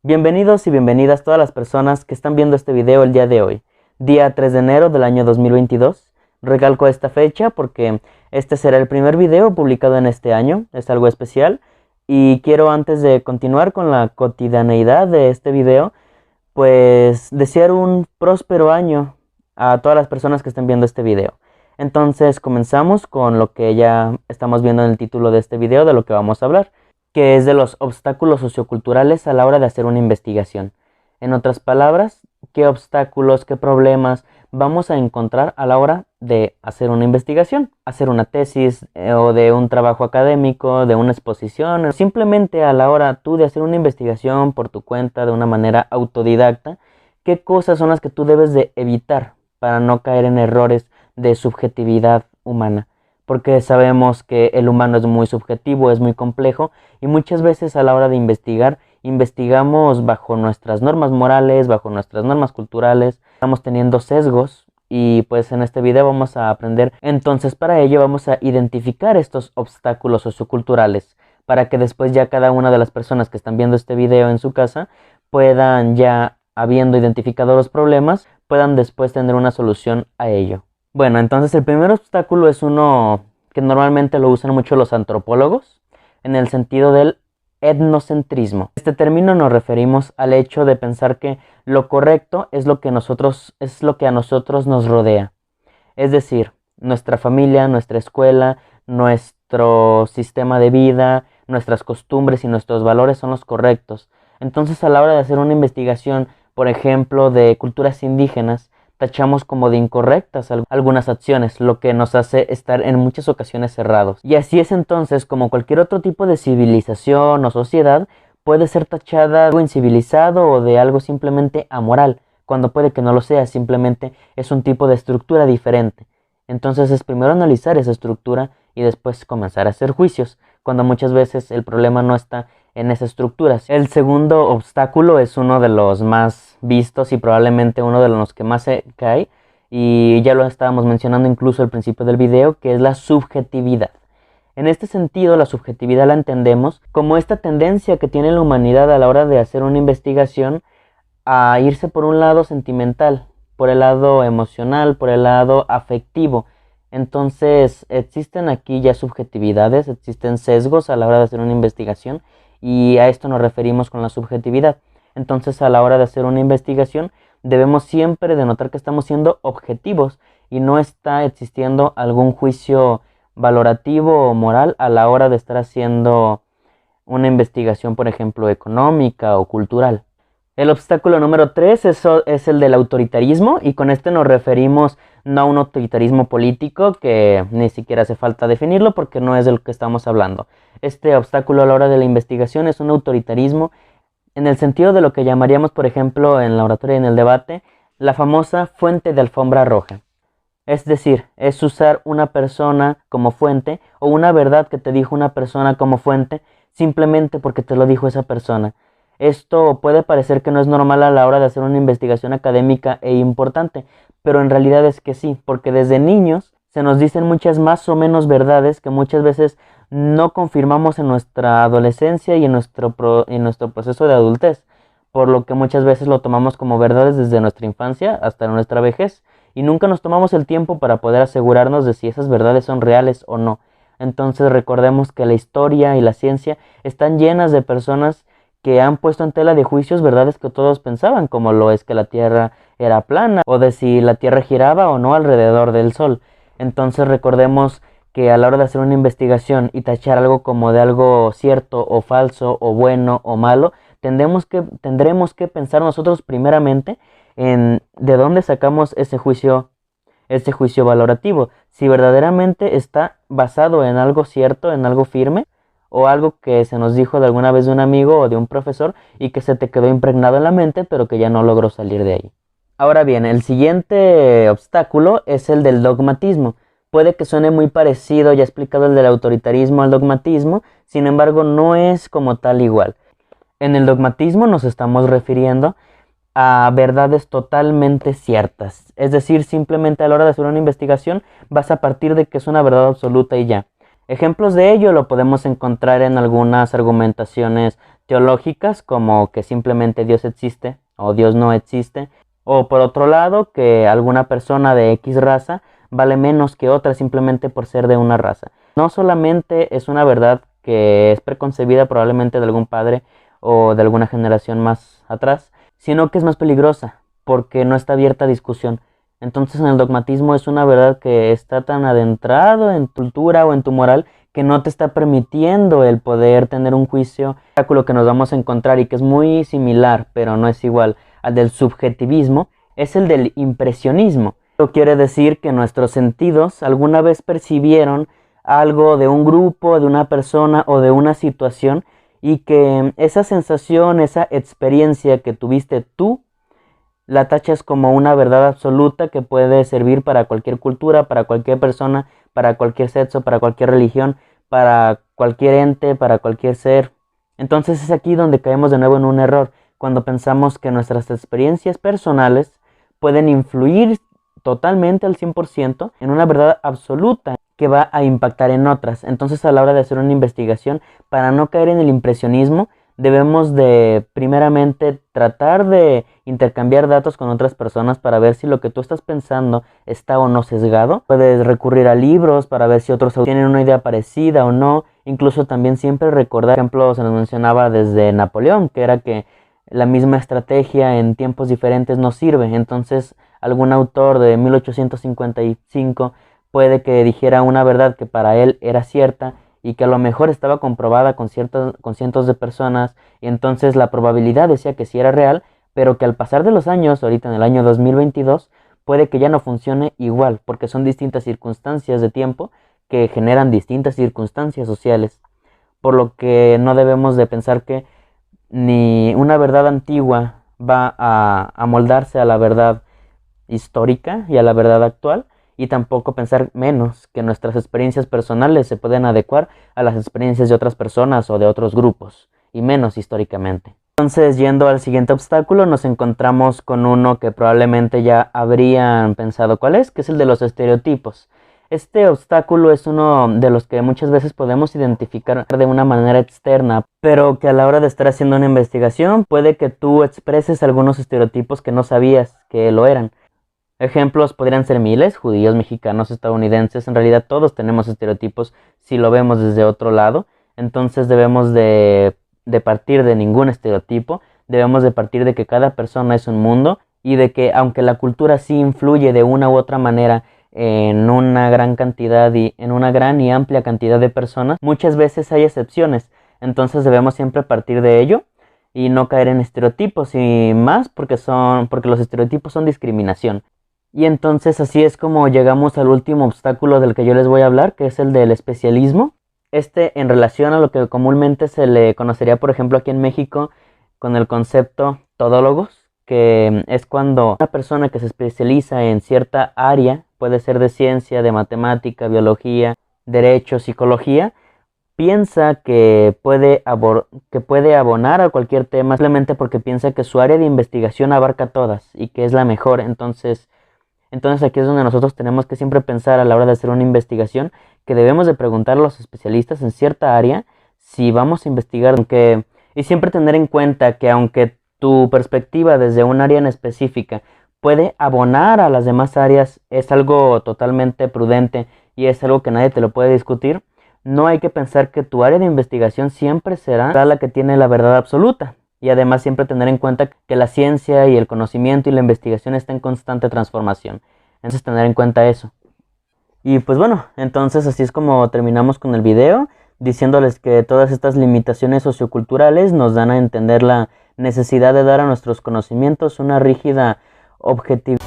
Bienvenidos y bienvenidas todas las personas que están viendo este video el día de hoy, día 3 de enero del año 2022. Recalco esta fecha porque este será el primer video publicado en este año, es algo especial. Y quiero, antes de continuar con la cotidianeidad de este video, pues desear un próspero año a todas las personas que estén viendo este video. Entonces comenzamos con lo que ya estamos viendo en el título de este video, de lo que vamos a hablar, que es de los obstáculos socioculturales a la hora de hacer una investigación. En otras palabras, ¿qué obstáculos, qué problemas vamos a encontrar a la hora de hacer una investigación, hacer una tesis o de un trabajo académico, de una exposición, o simplemente a la hora tú de hacer una investigación por tu cuenta de una manera autodidacta? ¿Qué cosas son las que tú debes de evitar para no caer en errores de subjetividad humana? Porque sabemos que el humano es muy subjetivo, es muy complejo, y muchas veces a la hora de investigar, investigamos bajo nuestras normas morales, bajo nuestras normas culturales, estamos teniendo sesgos, y pues en este video vamos a aprender. Entonces, para ello vamos a identificar estos obstáculos socioculturales, para que después ya cada una de las personas que están viendo este video en su casa puedan, ya habiendo identificado los problemas, puedan después tener una solución a ello. Bueno, entonces el primer obstáculo es uno que normalmente lo usan mucho los antropólogos, en el sentido del etnocentrismo. Este término nos referimos al hecho de pensar que lo correcto es lo que a nosotros nos rodea. Es decir, nuestra familia, nuestra escuela, nuestro sistema de vida, nuestras costumbres y nuestros valores son los correctos. Entonces, a la hora de hacer una investigación, por ejemplo, de culturas indígenas, tachamos como de incorrectas algunas acciones, lo que nos hace estar en muchas ocasiones cerrados. Y así es entonces como cualquier otro tipo de civilización o sociedad puede ser tachada de algo incivilizado o de algo simplemente amoral, cuando puede que no lo sea, simplemente es un tipo de estructura diferente. Entonces es primero analizar esa estructura y después comenzar a hacer juicios, cuando muchas veces el problema no está en esas estructuras. El segundo obstáculo es uno de los más vistos y probablemente uno de los que más se cae, y ya lo estábamos mencionando incluso al principio del video, que es la subjetividad. En este sentido, la subjetividad la entendemos como esta tendencia que tiene la humanidad a la hora de hacer una investigación a irse por un lado sentimental, por el lado emocional, por el lado afectivo. Entonces existen aquí ya subjetividades, existen sesgos a la hora de hacer una investigación, y a esto nos referimos con la subjetividad. Entonces, a la hora de hacer una investigación, debemos siempre de notar que estamos siendo objetivos y no está existiendo algún juicio valorativo o moral a la hora de estar haciendo una investigación, por ejemplo, económica o cultural. El obstáculo número 3 es el del autoritarismo, y con este nos referimos no a un autoritarismo político, que ni siquiera hace falta definirlo porque no es de lo que estamos hablando. Este obstáculo a la hora de la investigación es un autoritarismo en el sentido de lo que llamaríamos, por ejemplo, en la oratoria y en el debate, la famosa fuente de alfombra roja. Es decir, es usar una persona como fuente o una verdad que te dijo una persona como fuente simplemente porque te lo dijo esa persona. Esto puede parecer que no es normal a la hora de hacer una investigación académica e importante, pero en realidad es que sí, porque desde niños se nos dicen muchas más o menos verdades que muchas veces no confirmamos en nuestra adolescencia y en nuestro proceso de adultez, por lo que muchas veces lo tomamos como verdades desde nuestra infancia hasta nuestra vejez, y nunca nos tomamos el tiempo para poder asegurarnos de si esas verdades son reales o no. Entonces recordemos que la historia y la ciencia están llenas de personas que han puesto en tela de juicios verdades que todos pensaban, como lo es que la Tierra era plana, o de si la Tierra giraba o no alrededor del Sol. Entonces recordemos que a la hora de hacer una investigación y tachar algo como de algo cierto o falso o bueno o malo, tendremos que pensar nosotros primeramente en de dónde sacamos ese juicio valorativo, si verdaderamente está basado en algo cierto, en algo firme, o algo que se nos dijo de alguna vez de un amigo o de un profesor y que se te quedó impregnado en la mente pero que ya no logró salir de ahí. Ahora bien, el siguiente obstáculo es el del dogmatismo. Puede que suene muy parecido, ya explicado, el del autoritarismo al dogmatismo, sin embargo no es como tal igual. En el dogmatismo nos estamos refiriendo a verdades totalmente ciertas, es decir, simplemente a la hora de hacer una investigación vas a partir de que es una verdad absoluta y ya. Ejemplos de ello lo podemos encontrar en algunas argumentaciones teológicas, como que simplemente Dios existe o Dios no existe, o por otro lado, que alguna persona de X raza vale menos que otra simplemente por ser de una raza. No solamente es una verdad que es preconcebida probablemente de algún padre o de alguna generación más atrás, sino que es más peligrosa porque no está abierta a discusión. Entonces en el dogmatismo es una verdad que está tan adentrado en tu cultura o en tu moral que no te está permitiendo el poder tener un juicio. Lo que nos vamos a encontrar y que es muy similar, pero no es igual al del subjetivismo, es el del impresionismo. Esto quiere decir que nuestros sentidos alguna vez percibieron algo de un grupo, de una persona o de una situación, y que esa sensación, esa experiencia que tuviste tú, la tachas como una verdad absoluta que puede servir para cualquier cultura, para cualquier persona, para cualquier sexo, para cualquier religión, para cualquier ente, para cualquier ser. Entonces es aquí donde caemos de nuevo en un error, cuando pensamos que nuestras experiencias personales pueden influir totalmente al 100% en una verdad absoluta que va a impactar en otras. Entonces a la hora de hacer una investigación, para no caer en el impresionismo, debemos de primeramente tratar de intercambiar datos con otras personas para ver si lo que tú estás pensando está o no sesgado. Puedes recurrir a libros para ver si otros tienen una idea parecida o no. Incluso también siempre recordar, por ejemplo, se nos mencionaba desde Napoleón, que era que la misma estrategia en tiempos diferentes no sirve. Entonces algún autor de 1855 puede que dijera una verdad que para él era cierta y que a lo mejor estaba comprobada con cientos de personas, y entonces la probabilidad decía que sí era real, pero que al pasar de los años, ahorita en el año 2022, puede que ya no funcione igual, porque son distintas circunstancias de tiempo que generan distintas circunstancias sociales, por lo que no debemos de pensar que ni una verdad antigua va a moldarse a la verdad histórica y a la verdad actual, y tampoco pensar menos que nuestras experiencias personales se pueden adecuar a las experiencias de otras personas o de otros grupos, y menos históricamente. Entonces, yendo al siguiente obstáculo, nos encontramos con uno que probablemente ya habrían pensado cuál es, que es el de los estereotipos. Este obstáculo es uno de los que muchas veces podemos identificar de una manera externa, pero que a la hora de estar haciendo una investigación puede que tú expreses algunos estereotipos que no sabías que lo eran. Ejemplos podrían ser miles: judíos, mexicanos, estadounidenses. En realidad todos tenemos estereotipos si lo vemos desde otro lado. Entonces debemos de partir de ningún estereotipo. Debemos de partir de que cada persona es un mundo, y de que aunque la cultura sí influye de una u otra manera en una gran cantidad y en una gran y amplia cantidad de personas, muchas veces hay excepciones. Entonces debemos siempre partir de ello y no caer en estereotipos, y más porque los estereotipos son discriminación. Y entonces así es como llegamos al último obstáculo del que yo les voy a hablar, que es el del especialismo. En relación a lo que comúnmente se le conocería, por ejemplo, aquí en México, con el concepto todólogos, que es cuando una persona que se especializa en cierta área, puede ser de ciencia, de matemática, biología, derecho, psicología, piensa que puede abonar a cualquier tema simplemente porque piensa que su área de investigación abarca todas y que es la mejor. Entonces aquí es donde nosotros tenemos que siempre pensar a la hora de hacer una investigación, que debemos de preguntar a los especialistas en cierta área si vamos a investigar, y siempre tener en cuenta que aunque tu perspectiva desde un área en específica puede abonar a las demás áreas, es algo totalmente prudente y es algo que nadie te lo puede discutir. No hay que pensar que tu área de investigación siempre será la que tiene la verdad absoluta. Y además siempre tener en cuenta que la ciencia y el conocimiento y la investigación está en constante transformación. Entonces tener en cuenta eso. Y pues bueno, entonces así es como terminamos con el video, diciéndoles que todas estas limitaciones socioculturales nos dan a entender la necesidad de dar a nuestros conocimientos una rígida objetividad.